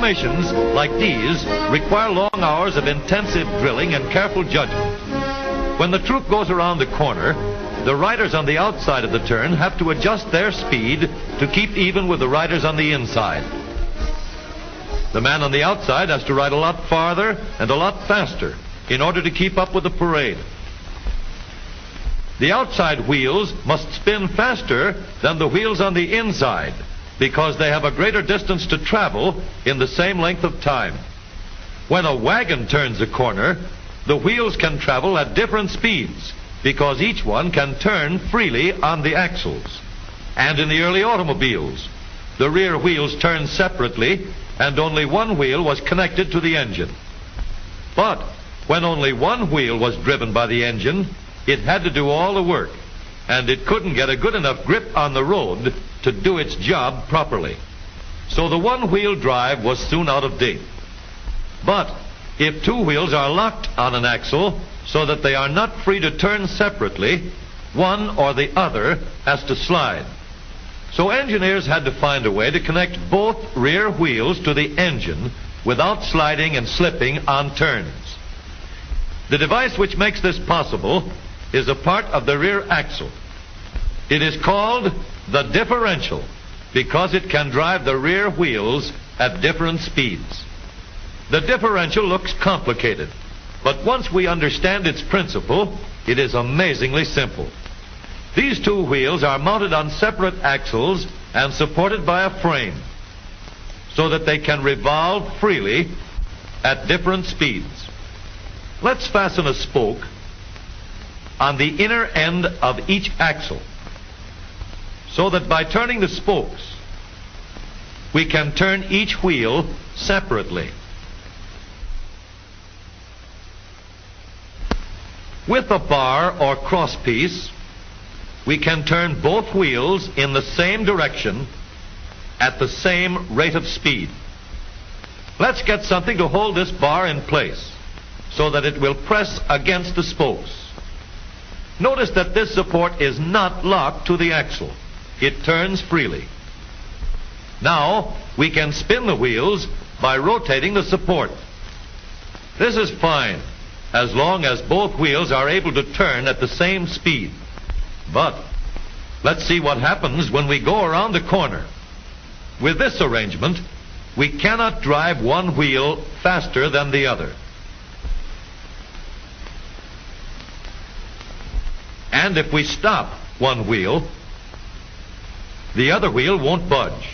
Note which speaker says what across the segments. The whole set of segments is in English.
Speaker 1: Formations like these require long hours of intensive drilling and careful judgment. When the troop goes around the corner, the riders on the outside of the turn have to adjust their speed to keep even with the riders on the inside. The man on the outside has to ride a lot farther and a lot faster in order to keep up with the parade. The outside wheels must spin faster than the wheels on the inside because they have a greater distance to travel in the same length of time. When a wagon turns a corner, the wheels can travel at different speeds because each one can turn freely on the axles. And in the early automobiles, the rear wheels turned separately and only one wheel was connected to the engine. But when only one wheel was driven by the engine, it had to do all the work, and it couldn't get a good enough grip on the road to do its job properly. So the one-wheel drive was soon out of date. But if two wheels are locked on an axle so that they are not free to turn separately, one or the other has to slide. So engineers had to find a way to connect both rear wheels to the engine without sliding and slipping on turns. The device which makes this possible is a part of the rear axle. It is called the differential because it can drive the rear wheels at different speeds. The differential looks complicated, but once we understand its principle, it is amazingly simple. These two wheels are mounted on separate axles and supported by a frame so that they can revolve freely at different speeds. Let's fasten a spoke on the inner end of each axle so that by turning the spokes, we can turn each wheel separately. With a bar or crosspiece, we can turn both wheels in the same direction at the same rate of speed. Let's get something to hold this bar in place so that it will press against the spokes. Notice that this support is not locked to the axle. It turns freely. Now we can spin the wheels by rotating the support. This is fine as long as both wheels are able to turn at the same speed. But let's see what happens when we go around the corner. With this arrangement, we cannot drive one wheel faster than the other. And if we stop one wheel, the other wheel won't budge.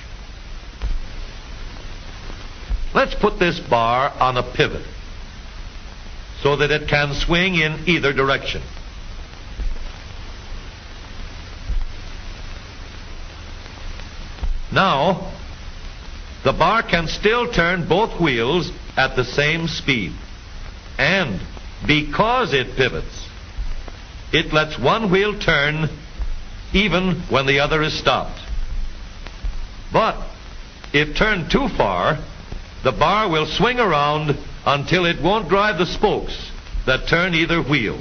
Speaker 1: Let's put this bar on a pivot so that it can swing in either direction. Now, the bar can still turn both wheels at the same speed. And because it pivots, it lets one wheel turn even when the other is stopped. But if turned too far, the bar will swing around until it won't drive the spokes that turn either wheel.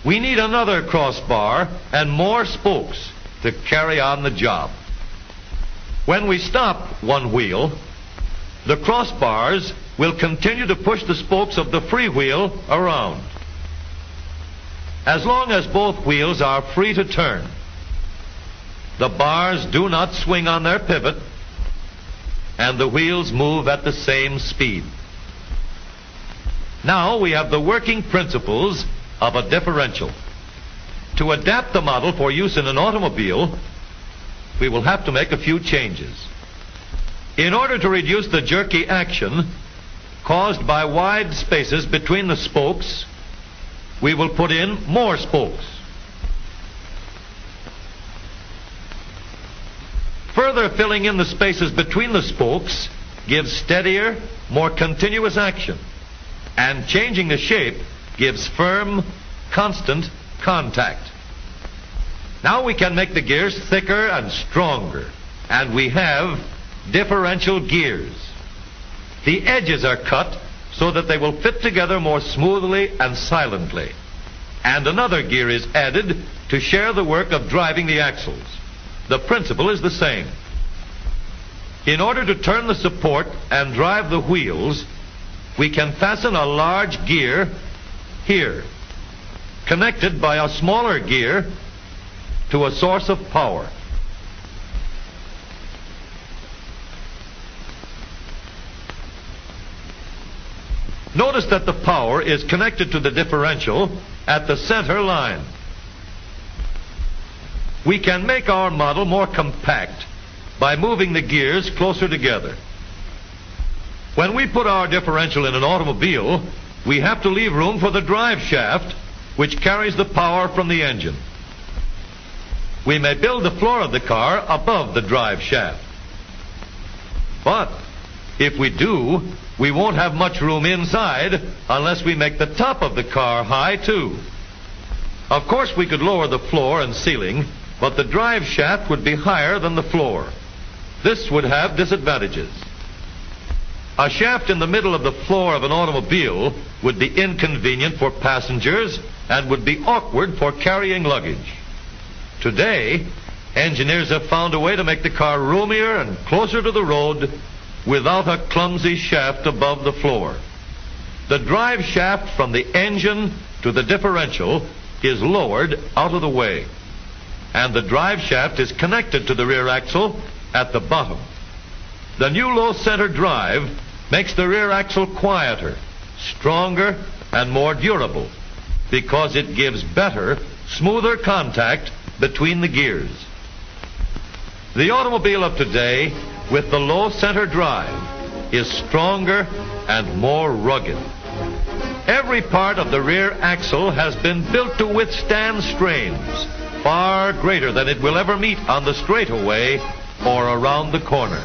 Speaker 1: We need another crossbar and more spokes to carry on the job. When we stop one wheel, the crossbars will continue to push the spokes of the free wheel around. As long as both wheels are free to turn, the bars do not swing on their pivot, and the wheels move at the same speed. Now we have the working principles of a differential. To adapt the model for use in an automobile, we will have to make a few changes. In order to reduce the jerky action caused by wide spaces between the spokes, we will put in more spokes. Further filling in the spaces between the spokes gives steadier, more continuous action, and changing the shape gives firm, constant contact. Now we can make the gears thicker and stronger, and we have differential gears. The edges are cut so that they will fit together more smoothly and silently. And another gear is added to share the work of driving the axles. The principle is the same. In order to turn the support and drive the wheels, we can fasten a large gear here, connected by a smaller gear to a source of power. Notice that the power is connected to the differential at the center line. We can make our model more compact by moving the gears closer together. When we put our differential in an automobile, we have to leave room for the drive shaft, which carries the power from the engine. We may build the floor of the car above the drive shaft. But if we do, we won't have much room inside unless we make the top of the car high too. Of course, we could lower the floor and ceiling, but the drive shaft would be higher than the floor. This would have disadvantages. A shaft in the middle of the floor of an automobile would be inconvenient for passengers and would be awkward for carrying luggage. Today, engineers have found a way to make the car roomier and closer to the road without a clumsy shaft above the floor. The drive shaft from the engine to the differential is lowered out of the way, and the drive shaft is connected to the rear axle at the bottom. The new low center drive makes the rear axle quieter, stronger, and more durable because it gives better, smoother contact between the gears. The automobile of today with the low center drive is stronger and more rugged. Every part of the rear axle has been built to withstand strains far greater than it will ever meet on the straightaway or around the corner.